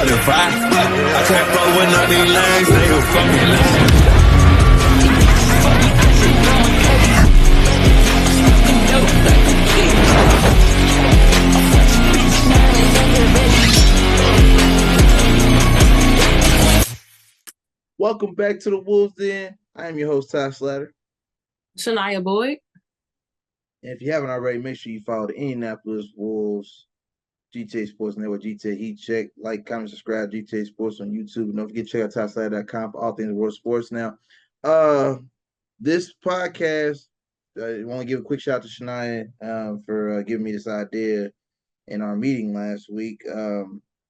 certified. I can't fuck with none of these lanes, they a fucking lame. Welcome back to the Wolves Den. I am your host, Slatter. Shania Boyd. And if you haven't already, make sure you follow the Indianapolis Wolves GTA Sports Network, GTA Heat Check. Like, comment, subscribe, GTA Sports on YouTube. And don't forget to check out TopSlatter.com for all things world sports now. This podcast, I want to give a quick shout out to Shania for giving me this idea in our meeting last week.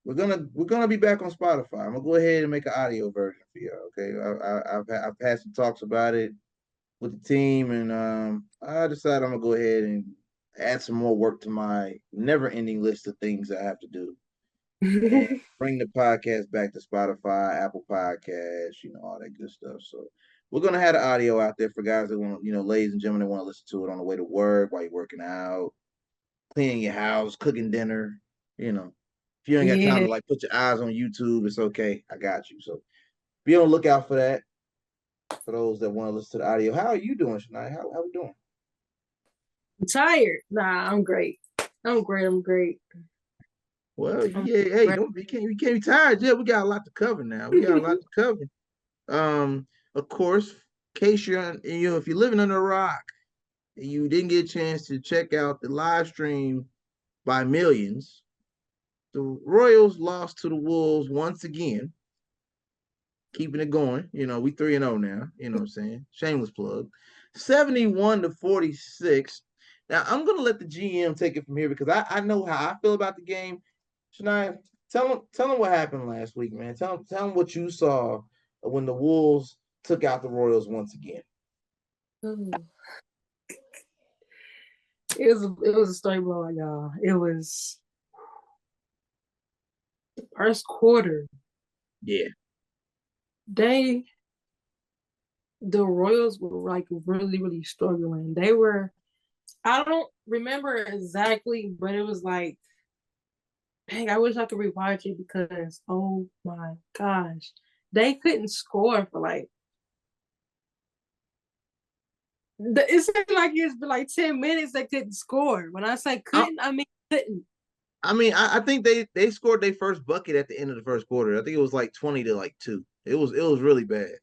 We're gonna be back on Spotify. I'm gonna go ahead and make an audio version for you. Okay, I've had some talks about it with the team, and I decided I'm gonna go ahead and add some more work to my never-ending list of things I have to do, and bring the podcast back to Spotify, Apple Podcasts, all that good stuff. So we're gonna have the audio out there for guys that want, ladies and gentlemen that want to listen to it on the way to work, while you're working out, cleaning your house, cooking dinner, If you ain't got time to put your eyes on YouTube, it's okay. I got you. So be on the lookout for that. For those that want to listen to the audio. How are you doing, Shania? How we doing? I'm tired. Nah, I'm great. I'm great. Well, yeah, hey, we can't be tired yet. We got a lot to cover now. Of course, in case if you're living under a rock and you didn't get a chance to check out the live stream by millions, the Royals lost to the Wolves once again, keeping it going. We 3-0 now. You know what I'm saying? Shameless plug. 71-46. Now, I'm going to let the GM take it from here because I know how I feel about the game. Shania, tell them what happened last week, man. Tell them what you saw when the Wolves took out the Royals once again. It was a story blow, y'all. It was the first quarter. Yeah. The Royals were really, really struggling. They were, I don't remember exactly, but it was like, dang, I wish I could rewatch it because, oh my gosh, they couldn't score for it seemed like it's been 10 minutes they couldn't score. When I say couldn't, I mean couldn't. I mean, I think they scored their first bucket at the end of the first quarter. I think it was 20-2. It was really bad.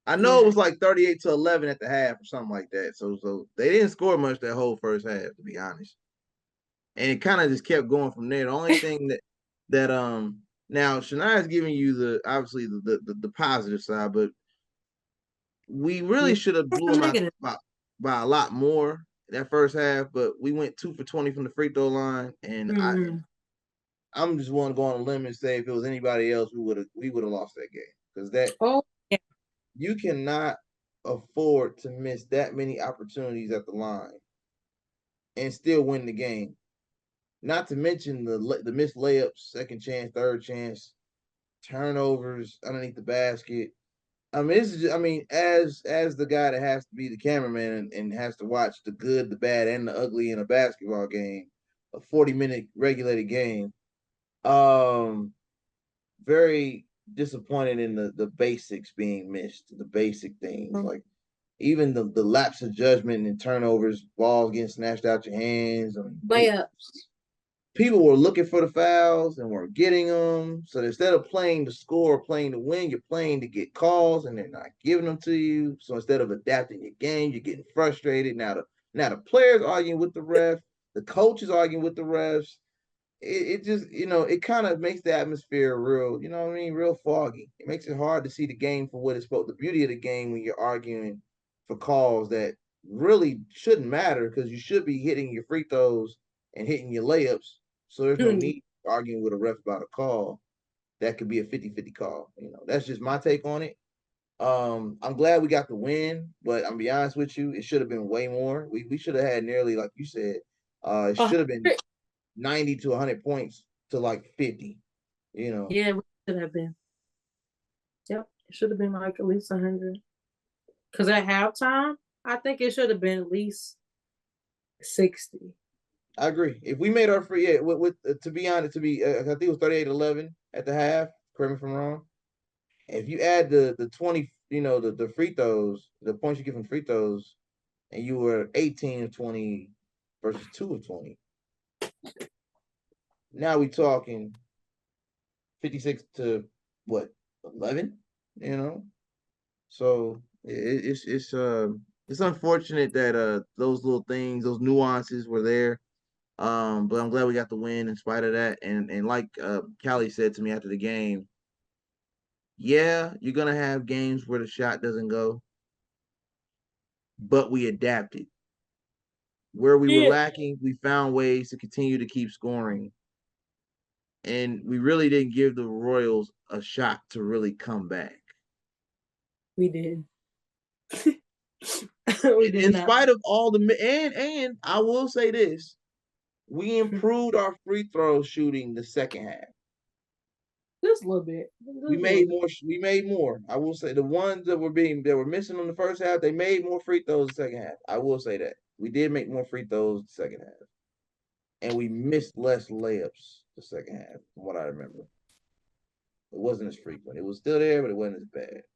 I know it was 38-11 at the half or something like that. So they didn't score much that whole first half, to be honest. And it kind of just kept going from there. The only thing that now Shania's giving you the positive side, but we really should have blew them out by a lot more that first half. But we went 2 for 20 from the free throw line, and I'm just want to go on a limb and say if it was anybody else, we would have lost that game because you cannot afford to miss that many opportunities at the line and still win the game. Not to mention the missed layups, second chance, third chance, turnovers underneath the basket. I mean, this is as the guy that has to be the cameraman and has to watch the good, the bad, and the ugly in a basketball game, a 40-minute regulated game. Very disappointed in the basics being missed, the basic things like even the lapse of judgment and turnovers, balls getting snatched out your hands. Layups. People were looking for the fouls and weren't getting them. So instead of playing to score or playing to win, you're playing to get calls and they're not giving them to you. So instead of adapting your game, you're getting frustrated. Now the players arguing with the ref, the coaches arguing with the refs. It just, it kind of makes the atmosphere real, real foggy. It makes it hard to see the game for what it's supposed. The beauty of the game when you're arguing for calls that really shouldn't matter because you should be hitting your free throws and hitting your layups. So there's no need arguing with a ref about a call that could be a 50-50 call. That's just my take on it. I'm glad we got the win, but I'm be honest with you, it should have been way more. We should have had nearly, like you said, it should have been 90 to 100 points to 50. Yeah, it should have been. Yep, it should have been at least 100. Because at halftime, I think it should have been at least 60. I agree. If we made our free, to be honest, I think it was 38-11. at the half. Correct me if I'm wrong. If you add the 20, the free throws, the points you get from free throws, and you were 18 of 20 versus 2 of 20. Now we talking 56 to what, 11, So it's unfortunate that those little things, those nuances were there. But I'm glad we got the win in spite of that. And like Callie said to me after the game, yeah, you're gonna have games where the shot doesn't go, but we adapted. Where we were Yeah, lacking, we found ways to continue to keep scoring. And we really didn't give the Royals a shot to really come back. we did. We did In not. spite of all the and I will say this, we improved our free throw shooting the second half. Just a little bit. We Just a little made bit. more. We made more. I will say the ones that were missing on the first half, they made more free throws the second half. I will say that we did make more free throws the second half, and we missed less layups the second half, from what I remember. It wasn't as frequent. It was still there, but it wasn't as bad.